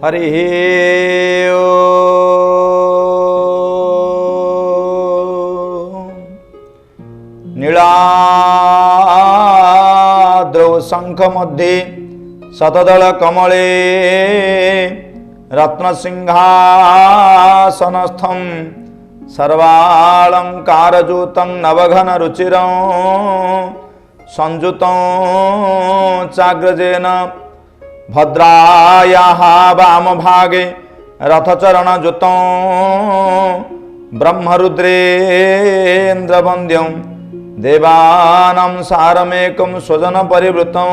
हरि नीलाद्रौ शंख मध्ये शतदल कमले रत्नसिंहासनस्थं सर्वालंकारयुतं नवघन रुचिरं संयुतं चाग्रजेन भद्रायाः वामभागे रथचरणयुतं ब्रह्मरुद्रेन्द्रवन्द्यं देवानां सारमेकं स्वजन परिवृतं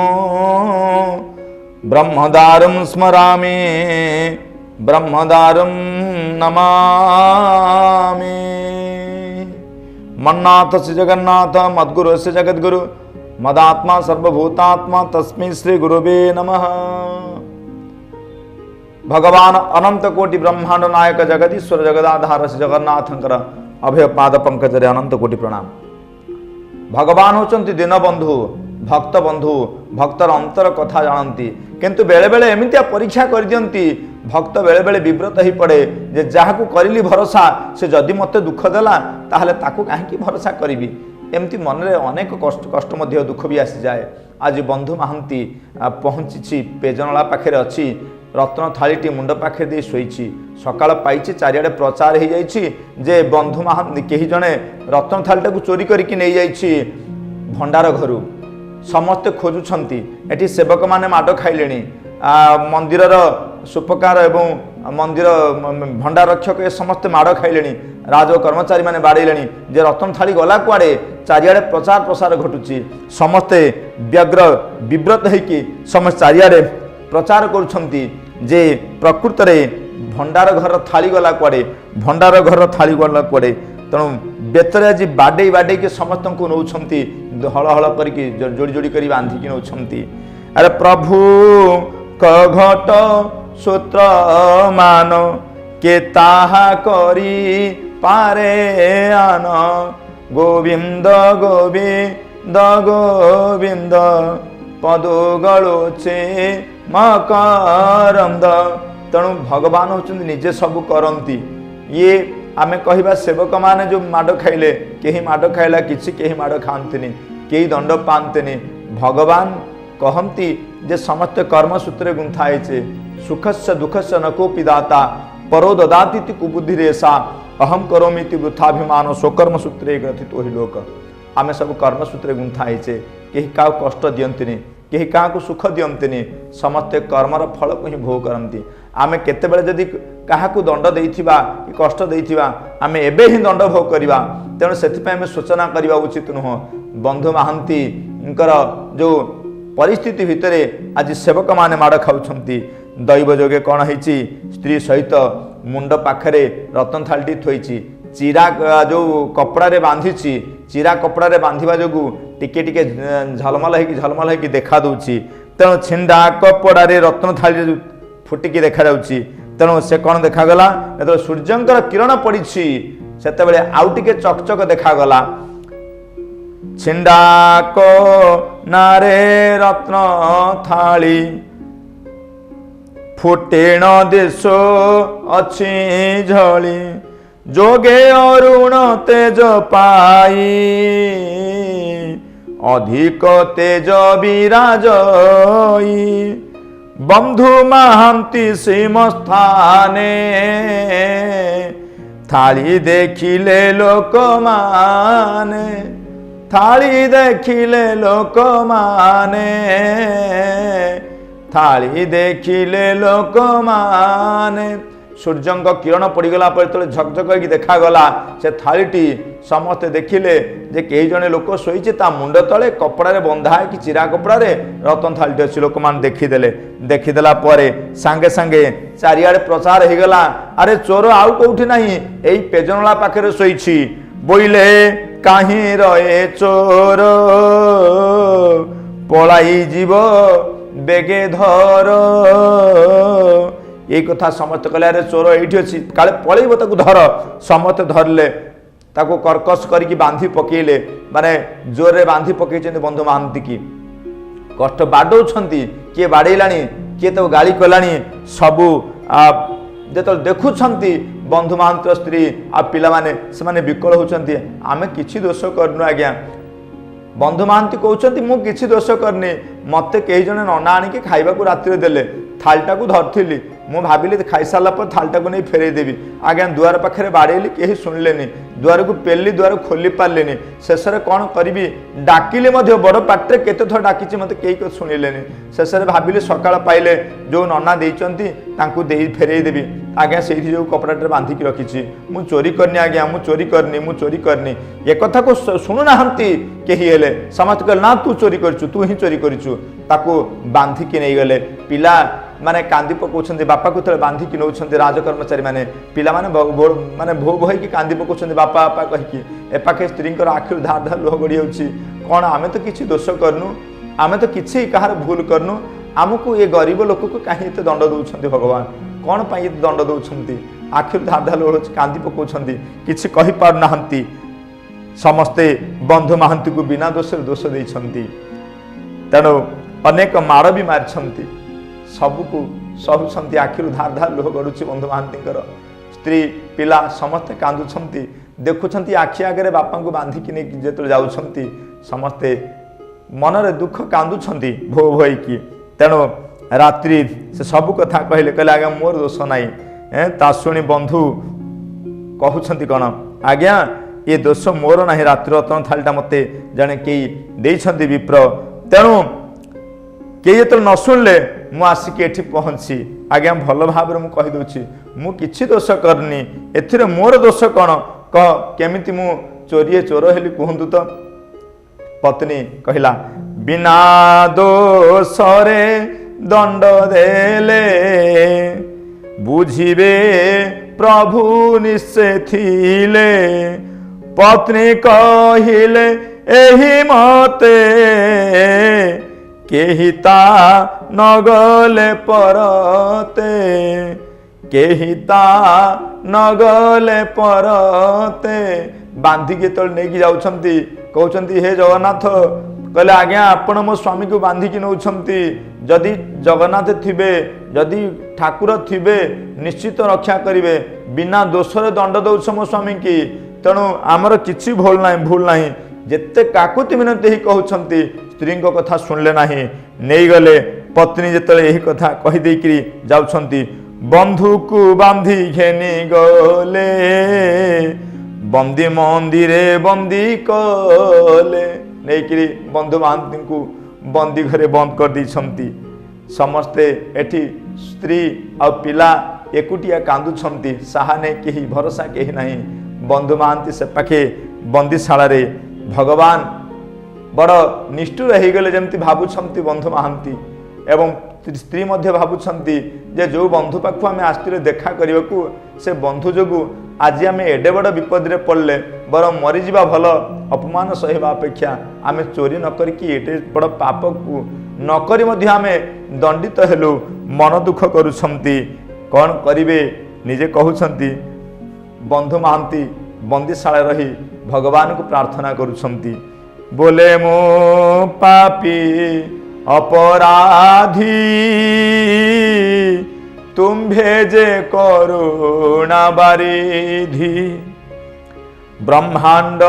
ब्रह्मदारुं स्मरामि ब्रह्मदारुं नमामि। मन्नाथ श्री जगन्नाथ मद्गुरु श्री जगद्गुरु मदात्मा सर्वभूतात्मा तस्मै श्री गुरुवे नमः। भगवान अनंत कोटि ब्रह्मांड नायक जगदीश्वर जगदाधार श्री जगन्नाथंकर अभय पाद पंकजरे अनंत कोटि प्रणाम। भगवान होचंती दीनबंधु भक्त बंधु भक्तर अंतर कथा जानती किंतु बेले बेले एमितिया परीक्षा कर दियंती भक्त बेले बेले विव्रत ही पड़े जे जाहाकू करिली भरोसा से जदि मते दुख देला ताहले ताकू काहेकि भरोसा करिवि एमती मन रे अनेक कष्ट मध्य दुख भी आसी जाए। आज बंधु महांती पहुंची पेजनला पाखे अच्छी रत्न थालीटी मुंड पाखे दे शोची सकाळ पाइछि चारियाडे प्रचार हो जाइछि जे बंधु महांती केही जणे रत्न थालीटा को चोरी करिकि नै जाइछि भंडार घरु समस्ते खोजुछंती एठी सेवक माने माड खाइलेनी मंदिरर सुपकार एवं मंदिर भंडार रक्षक ए समस्ते माड़ खाइलेनी राज कर्मचारी माने बाड़ेलेनी जे रतन थाली गला कुआडे चारियाडे प्रचार प्रसार घटुची समस्ते व्यग्र विव्रत होइकि समस्त चारियाडे प्रचार करुछंती जे प्रकृत रे भंडार घर थाली गला कुआडे भंडार घर थाली गला कुआडे तेणु बेतरे आज बाडे बाडे के समस्त को नौछंती हल हल करके जोड़ी जोड़ी करी बांधिकी नौछंती। अरे प्रभु घट सूत्र मान के ताहा करी पारे आन गोविंद गोविंद गोविंद पदुगलुचे मकरंद। तेणु भगवान होचंदी निजे सब करंती ये आमे कहवा सेवक माने जो माड़ खाइले केही माड़ खाइला किछि केही माड़ खाआंतिनी केही दंड पांतिनी भगवान कहती जे समस्त कर्मसूत्रे गुंथा है सुखस्य दुखस्य न कोपि दाता परो ददाति कुबुद्धि रेशा अहम करोमि वृथाभिमान स्वकर्मसूत्रे ग्रथित ही लोक। आमे सब कर्मसूत्रे गुंथा है कहीं क्या कष्ट दियंतिनी कहीं क्या सुख दियंतिनी समस्ते कर्मर फल को ही भोग करती। आमे केतेबेले जदि काहाकू दंड देइथिबा कि कष्ट देइथिबा आमे एबे ही दंड भोग करिबा तेणु सेथिपय आमे सूचना करिबा उचित नुह। बंधु महांती जो परिस्थिति भितरे आज सेवक माने माड़ खाउछंती दैव जोगे कौन होइछि स्त्री सहित मुंड पाखरे रतन थालटी थोइछि चिरा जो कपड़ा रे बांधिछि चिरा कपड़ा रे बांधिबा जोगु टिके टिके झलमल है देखा दउछि तेणु छिंडा कपड़ा रे रत्न थाली फुटिकी देखा जाउछि तेणु से कौन देखा गला तो सूर्यंकर किरण पड़िछि सेतेबेले आउ टिके चकचक देखा गला छिंडाको नारे रत्न थाली फुटेण देशो अच्छी झली जोगे अरुण तेज पाई अधिक तेज विराजई बंधु महांती सिंहस्थाने थाली देखिले लोक माने थाली देखिले लोक माने थाली देखिले लोक माने सूर्यंक किरण पड़गला पर झकझक देखागला से थालीटी समस्ते देखिले जे कई जने लोक शोचे ता मुंड तले कपड़ा रे बंधा है कि चिरा कपड़ा रे रतन थालीटी अच्छी लोक मान देखीदेला सांगे सांगे चारियाडे प्रचार हो गला अरे चोर आउ कौटी नहीं यही पेजनला पाखे शोची बोइले कहीं रहे चोर पलाई जीव बेगे धर ये कथा समस्त कहले अरे चोर ये अच्छी काले पलैब ताकू धर समस्त धरले ताकू कर्कश करके बांधी पकेले माने जोर रे बांधी पकई बंधु महांती की कष्ट बाडौंट किए बाड़ेलानी किए तो गाड़ी कलानी सबू ଯେତେବେଳେ ଦେଖୁଛନ୍ତି ବନ୍ଧୁ ମହାନ୍ତିର ସ୍ତ୍ରୀ ଆଉ ପିଲାମାନେ ସେମାନେ ବିକଳ ହେଉଛନ୍ତି, ଆମେ କିଛି ଦୋଷ କରିନୁ ଆଜ୍ଞା। ବନ୍ଧୁ ମହାନ୍ତି କହୁଛନ୍ତି ମୁଁ କିଛି ଦୋଷ କରିନି, ମୋତେ କେହି ଜଣେ ନନା ଆଣିକି ଖାଇବାକୁ ରାତିରେ ଦେଲେ, ଥାଳିଟାକୁ ଧରିଥିଲି, ମୁଁ ଭାବିଲି ଖାଇସାରିଲା ପରେ ଥାଳିଟାକୁ ନେଇ ଫେରେଇ ଦେବି। ଆଜ୍ଞା ଦୁଆର ପାଖରେ ବାଡ଼େଇଲି, କେହି ଶୁଣିଲେନି, ଦୁଆରକୁ ପେଲିଲି, ଦୁଆର ଖୋଲି ପାରିଲିନି। ଶେଷରେ କ'ଣ କରିବି, ଡାକିଲି ମଧ୍ୟ ବଡ଼ ପାଟିରେ, କେତେଥର ଡାକିଛି ମୋତେ କେହି ଶୁଣିଲେନି। ଶେଷରେ ଭାବିଲି ସକାଳ ପାଇଲେ ଯେଉଁ ନନା ଦେଇଛନ୍ତି ତାଙ୍କୁ ଦେଇ ଫେରେଇ ଦେବି। ଆଜ୍ଞା ସେଇଠି ଯେଉଁ କପଡ଼ାଟାରେ ବାନ୍ଧିକି ରଖିଛି, ମୁଁ ଚୋରି କରିନି ଆଜ୍ଞା, ମୁଁ ଚୋରି କରିନି, ମୁଁ ଚୋରି କରିନି। ଏ କଥାକୁ ଶୁଣୁନାହାନ୍ତି କେହି ହେଲେ, ସମସ୍ତେ କହିଲେ ନା ତୁ ଚୋରି କରିଛୁ, ତୁ ହିଁ ଚୋରି କରିଛୁ। ତାକୁ ବାନ୍ଧିକି ନେଇଗଲେ। ପିଲା ମାନେ କାନ୍ଦି ପକାଉଛନ୍ତି, ବାପାକୁ ଯେତେବେଳେ ବାନ୍ଧିକି ନେଉଛନ୍ତି ରାଜକର୍ମଚାରୀ ମାନେ, ପିଲାମାନେ ମାନେ ଭୋ ଭୋ ହେଇକି କାନ୍ଦି ପକାଉଛନ୍ତି ବାପା ବାପା କହିକି। ଏପାଖେ ସ୍ତ୍ରୀଙ୍କର ଆଖିରୁ ଧାର ଧାର ଲୁହ ଗଡ଼ି ଯାଉଛି। କ'ଣ ଆମେ ତ କିଛି ଦୋଷ କରିନୁ, ଆମେ ତ କିଛି କାହାର ଭୁଲ କରିନୁ, ଆମକୁ ଏ ଗରିବ ଲୋକକୁ କାହିଁ ଏତେ ଦଣ୍ଡ ଦେଉଛନ୍ତି ଭଗବାନ, କ'ଣ ପାଇଁ ଏତେ ଦଣ୍ଡ ଦେଉଛନ୍ତି? ଆଖିରୁ ଧାର ଧାର ଲୁହ ହେଉଛି, କାନ୍ଦି ପକାଉଛନ୍ତି, କିଛି କହିପାରୁନାହାନ୍ତି। ସମସ୍ତେ ବନ୍ଧୁ ମହାନ୍ତିକୁ ବିନା ଦୋଷରେ ଦୋଷ ଦେଇଛନ୍ତି, ତେଣୁ ଅନେକ ମାଡ଼ ବି ମାରିଛନ୍ତି। ସବୁକୁ ସହୁଛନ୍ତି, ଆଖିରୁ ଧାର ଧାର ଲୁହ ଗଡ଼ୁଛି ବନ୍ଧୁ ମହାନ୍ତିଙ୍କର। ସ୍ତ୍ରୀ ପିଲା ସମସ୍ତେ କାନ୍ଦୁଛନ୍ତି, ଦେଖୁଛନ୍ତି ଆଖି ଆଗରେ ବାପାଙ୍କୁ ବାନ୍ଧିକି ନେଇକି ଯେତେବେଳେ ଯାଉଛନ୍ତି, ସମସ୍ତେ ମନରେ ଦୁଃଖ କାନ୍ଦୁଛନ୍ତି ଭୋ ଭୋ ହେଇକି। ତେଣୁ ରାତ୍ରି ସେ ସବୁ କଥା କହିଲେ, କହିଲେ ଆଜ୍ଞା ମୋର ଦୋଷ ନାହିଁ। ତା ଶୁଣି ବନ୍ଧୁ କହୁଛନ୍ତି କ'ଣ, ଆଜ୍ଞା ଏ ଦୋଷ ମୋର ନାହିଁ, ରାତ୍ରି ରତନ ଥାଳିଟା ମୋତେ ଜଣେ କେହି ଦେଇଛନ୍ତି ବିପ୍ର, ତେଣୁ କେହି ଯେତେବେଳେ ନ ଶୁଣିଲେ ମୁଁ ଆସିକି ଏଠି ପହଞ୍ଚି। ଆଜ୍ଞା ଭଲ ଭାବରେ ମୁଁ କହିଦେଉଛି, ମୁଁ କିଛି ଦୋଷ କରିନି, ଏଥିରେ ମୋର ଦୋଷ କ'ଣ କହ, କେମିତି ମୁଁ ଚୋର ହେଲି କୁହନ୍ତୁ ତ? ପତ୍ନୀ କହିଲା, ବିନା ଦୋଷରେ ଦଣ୍ଡ ଦେଲେ ବୁଝିବେ ପ୍ରଭୁ ନିଶ୍ଚେ ଥିଲେ। ପତ୍ନୀ କହିଲେ ଏହି ମତେ କେହି ତା ନଗଲେ ପରତେ, କେହି ତା ନଗଲେ ପରତେ। ବାନ୍ଧିକି ଯେତେବେଳେ ନେଇକି ଯାଉଛନ୍ତି କହୁଛନ୍ତି ହେ ଜଗନ୍ନାଥ, କହିଲେ ଆଜ୍ଞା ଆପଣ ମୋ ସ୍ୱାମୀକୁ ବାନ୍ଧିକି ନେଉଛନ୍ତି, ଯଦି ଜଗନ୍ନାଥ ଥିବେ, ଯଦି ଠାକୁର ଥିବେ ନିଶ୍ଚିତ ରକ୍ଷା କରିବେ, ବିନା ଦୋଷରେ ଦଣ୍ଡ ଦେଉଛ ମୋ ସ୍ୱାମୀକି, ତେଣୁ ଆମର କିଛି ଭୁଲ ନାହିଁ। ଯେତେ କାକୁତି ମିନତି ହେଇ କହୁଛନ୍ତି, ସ୍ତ୍ରୀଙ୍କ କଥା ଶୁଣିଲେ ନାହିଁ, ନେଇଗଲେ। ପତ୍ନୀ ଯେତେବେଳେ ଏହି କଥା କହିଦେଇକିରି ଯାଉଛନ୍ତି, ବନ୍ଧୁକୁ ବାନ୍ଧି ଘେନି ଗଲେ, ବନ୍ଦୀ ମନ୍ଦିରେ ବନ୍ଦୀ କଲେ। ନେଇକିରି ବନ୍ଧୁ ମହାନ୍ତିଙ୍କୁ ବନ୍ଦୀ ଘରେ ବନ୍ଦ କରିଦେଇଛନ୍ତି। ସମସ୍ତେ ଏଠି ସ୍ତ୍ରୀ ଆଉ ପିଲା ଏକୁଟିଆ କାନ୍ଦୁଛନ୍ତି, ସାହାନେ କେହି, ଭରସା କେହି ନାହିଁ। ବନ୍ଧୁ ମହାନ୍ତି ସେ ପାଖେ ବନ୍ଦୀଶାଳାରେ। ଭଗବାନ ବଡ଼ ନିଷ୍ଠୁର ହେଇଗଲେ ଯେମିତି ଭାବୁଛନ୍ତି ବନ୍ଧୁ ମହାନ୍ତି, ଏବଂ ସ୍ତ୍ରୀ ମଧ୍ୟ ଭାବୁଛନ୍ତି ଯେ ଯେଉଁ ବନ୍ଧୁ ପାଖକୁ ଆମେ ଆସିଥିଲେ ଦେଖା କରିବାକୁ, ସେ ବନ୍ଧୁ ଯୋଗୁଁ ଆଜି ଆମେ ଏଡ଼େ ବଡ଼ ବିପଦରେ ପଡ଼ିଲେ, ବରଂ ମରିଯିବା ଭଲ, ଅପମାନ ସହିବା ଅପେକ୍ଷା ଆମେ ଚୋରି ନ କରିକି ଏଡ଼େ ବଡ଼ ପାପକୁ ନ କରି ମଧ୍ୟ ଆମେ ଦଣ୍ଡିତ ହେଲୁ। ମନ ଦୁଃଖ କରୁଛନ୍ତି, କ'ଣ କରିବେ ନିଜେ କହୁଛନ୍ତି। ବନ୍ଧୁ ମହାନ୍ତି ବନ୍ଦୀଶାଳାରେ ରହି ଭଗବାନଙ୍କୁ ପ୍ରାର୍ଥନା କରୁଛନ୍ତି, ବୋଲେ ମୁଁ ପାପୀ ଅପରାଧୀ, ତୁମ୍ଭେ ଯେ କରୁଣା ବାରିଧି, ବ୍ରହ୍ମାଣ୍ଡ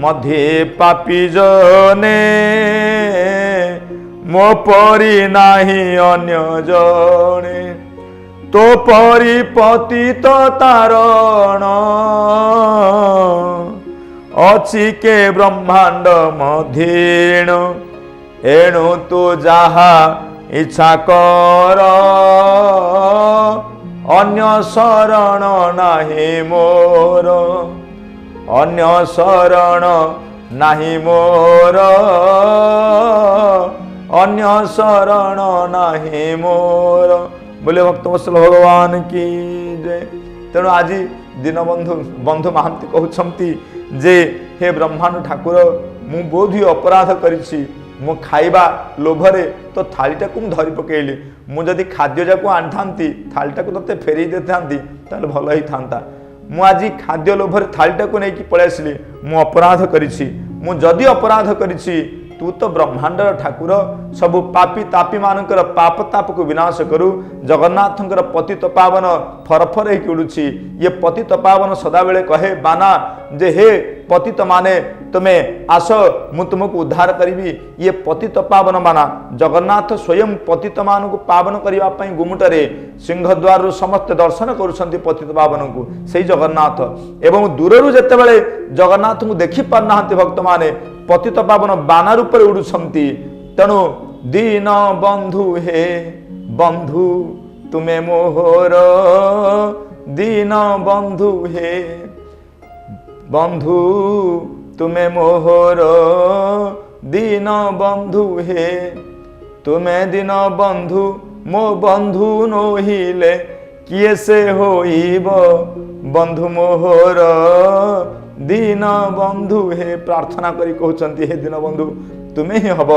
ମଧ୍ୟେ ପାପୀ ଜନେ, ମୋ ପରି ନାହିଁ ଅନ୍ୟ ଜଣେ, ତୋ ପରି ପତିତ ତାରଣ ଅଛି କେ ବ୍ରହ୍ମାଣ୍ଡ ମଧ୍ୟେଣ, ଏଣୁ ତୁ ଯାହା ଇଚ୍ଛା କର, ଅନ୍ୟ ଶରଣ ନାହିଁ ମୋର, ଅନ୍ୟ ଶରଣ ନାହିଁ ମୋର, ଅନ୍ୟ ଶରଣ ନାହିଁ ମୋର। बोले भक्तवत्सल भगवान की जय। तेणु आज दीनबंधु बंधु महांती कहते जे हे ब्रह्मांड ठाकुर मु बोध ही अपराध करिछि, मु खाइबा लोभरे तो थालीटा को धरी पकेली, मुझे खाद्य जाक आनी था थालीटा को ते फेरी दे था भल ही था। मु आज खाद्य लोभरे थालीटा को लेकिन पलि आसली, मु अपराध करिछि, मु जदि अपराध करिछि तू तो ब्रह्मांडर ठाकुर सबु पापी तापी मानकर पाप ताप को विनाश करू जगन्नाथंकर पतित पावन फरफर होकर उड़ुछि ये पतित पावन सदाबेले कहे बाना जे हे पतित माने तुम्हें आस मु तुमको उद्धार करी ये पतित पावन बाना जगन्नाथ स्वयं पतित मान को पावन करने गुमुटरे सिंहद्वार समस्त दर्शन करुछंती पतित पावन को सही जगन्नाथ एवं दूररू जेतेबेले जगन्नाथ को देखि पारना भक्त माने पतित पावन बाना रूप उड़ुछंती तेणु दीन बंधु हे बंधु तुमे मोहर दीन बंधु हे बंधु तुमे मोहर दीन बंधु हे तुमे दीन बंधु मो बंधु नोहिले किए से होइब बंधु मोहर दीन बंधु हे प्रार्थना करी कहउचंती हे दीन बंधु तुम्हें ही हब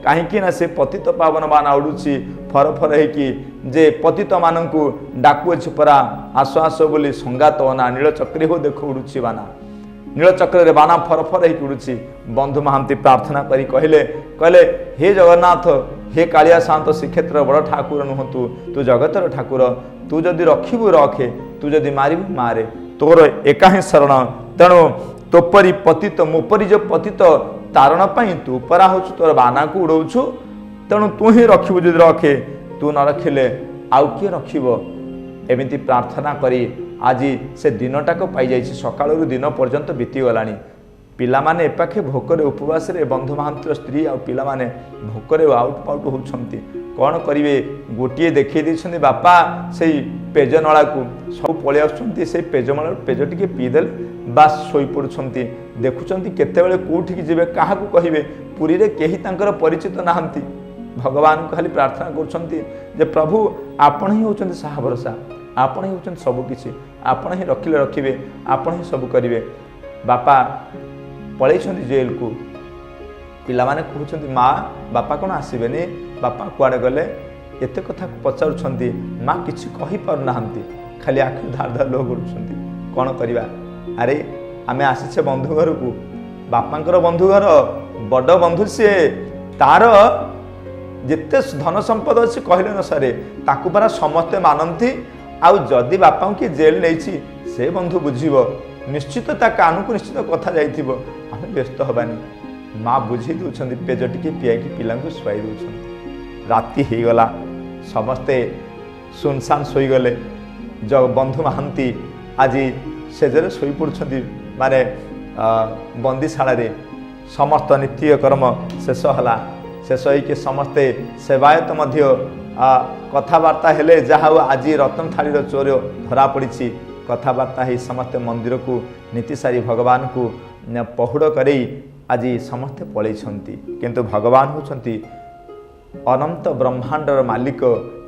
कहीं ना से पतित पावन बाना उड़ुची फर फर है जे पतित मानू डाकुअछि परा आस आस बोली संगात ना नीलचक्री हो देख उड़ुची बाना नीलचक्र बाना फर फर है उड़ुची बंधु महांती प्रार्थना करी कहले हे जगन्नाथ हे कालिया शांत श्रीक्षेत्र बड़ ठाकुर नुहतु तू जगतर ठाकुर तू जदि रखिबु रखे तू जदि मारिबु मारे तोर एका ही शरण तेणु तोपरी पतित मोपरी जो पतित तारण पाई तू परा हो तोर बाना को उड़ौछु तेणु तू ही रखिबु जदि रखे तू न रखिले आउ किए रखिबो एमिति प्रार्थना करी आज से दिनटाक पाई जाइछि सकाळु दिन पर्यंत बीती गलानी पिला माने एपाखे भोकरे उपवास रे बंधु महांतर स्त्री आ पिला माने भोकरे आउट पाउट होउछंती कौन करिवे गोटिए देखै दैछंती बापा सेई पेज नळा को सब पळे आछंती सेई पेज नळा पेज टिके पी देल बास सोई पडुछंती देखुछंती केतेबेले कोठी की जिवे काहा को कहिवे पुरी रे केही तांकर परिचित नाहंती भगवान को खाली प्रार्थना करुछंती जे प्रभु आपण ही होउछंती साहा भरोसा आपण ही होउछंती सब किछि आपण ही रखिले रखिबे आपण ही सब करिवे बापा पळैछंती जेल को पिला माने कहउछंती माँ बापा कोन आसीबेनी बापा कुआडे गले एते कथा पचारुछंती माँ किछि कहि पार नाहंती खाली आखि धार धार लो करुछंती कोन करिवा अरे आमे आसीछे बंधु घर को बापांकर बंधु घर बड़ बंधु से तार जिते धन संपद अच्छी कहले न सारे ताकू परा समस्ते मानती आउ जदि बापा की जेल नहीं से बंधु बुझीब निश्चित ता कान को निश्चित कथा जाइथिबो आमे व्यस्त हबानी माँ बुझी दउछंती पेज टिके पियाकी पिला को सुवाई दउछंती राति हे गला समस्ते सुनसान सोई गले जो बंधु महांती आज सेजरे सोई पड़ुछंती माने बंदीशाला रे समस्त नित्य कर्म शेष हला शेष होइके समस्ते सेवायत मध्य कथबार्ता हेले जहा आज रत्न थाली चोर धरा पड़ी कथबार्ता ही समस्ते मंदिर को नीति सारी भगवान को पहुड़ करे आज समस्ते पलैछंती किंतु भगवान होछंती अनंत ब्रह्मांडर मालिक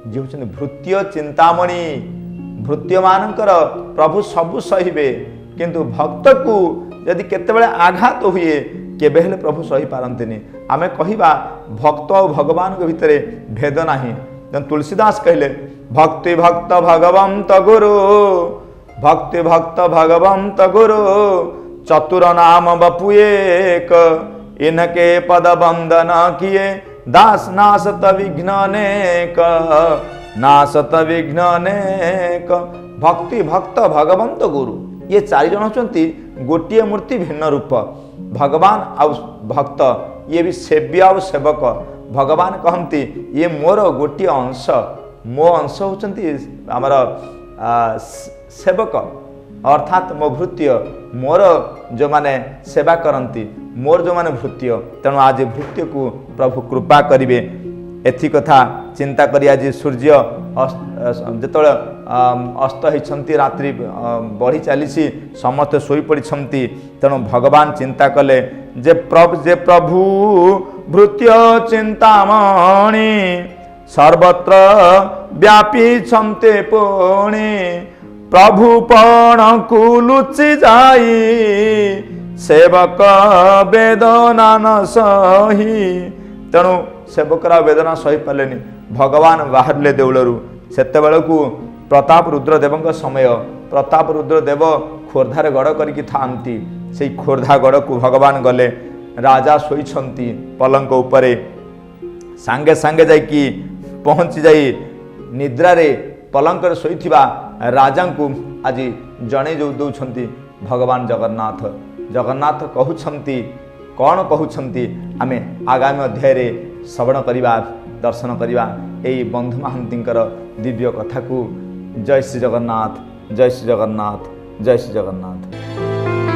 जे होछंती भृत्य चिंतामणि भृत्य मानकर प्रभु सबु सहिबे किंतु भक्त को यदि केतेबेले आघात हुए केबे हेले प्रभु सही पारंतिनी आमे कहिबा भक्त और भगवान के भितरे भेद नाही तुलसीदास कहले भक्ति भक्त भगवंत गुरु भक्ति भक्त भगवंत गुरु चतुर नाम बपु एक इनके पद बंदन किए दास नासत विघ्न अनेक नासत विघ्न अनेक भक्ति भक्त भगवंत गुरु ये चारि जन होचंती गोटिए मूर्ति भिन्न रूप भगवान आ भक्त ये भी सेव्य आ सेवक भगवान कहती ये मोर गोटे अंश मो अंश होचंती आमर सेवक अर्थात मो भृत्य मोर जो माने सेवा करती मोर जो माने भृत्य तेणु आज भृत्य को प्रभु कृपा करिवे एथि कथा चिंता करी आज सूर्य जिते अस्त होती रात्रि बढ़ी चली समस्त शोई पड़ी तेणु भगवान चिंता कले जे प्रभु भृत्य चिंतामणि सर्वत्र व्यापी छन्ते पुणी प्रभु पण को लुचि जाई सेवक वेदना न सही तेणु सेवकरा वेदना सही पालेनी भगवान बाहरले देउलरू सेते बेलकू प्रताप रुद्र देव समय प्रताप रुद्र देव खोर्धार गड़ करिकी थांती से खोर्धा गड़ को भगवान गले राजा शोइछंती पलंक उपरे सांगे सांगे जाइकी पहुँची जाई निद्रा रे पलंक शोइथिबा राजा को आज जणे जो दौछंती भगवान जगन्नाथ। जगन्नाथ कहउछंती कौन कहउछंती आमे आगामी अध्याय रे श्रवण करिबा दर्शन करिबा एई बंधु महांतींकर दिव्य कथा को। जय श्री जगन्नाथ, जय श्री जगन्नाथ, जय श्री जगन्नाथ।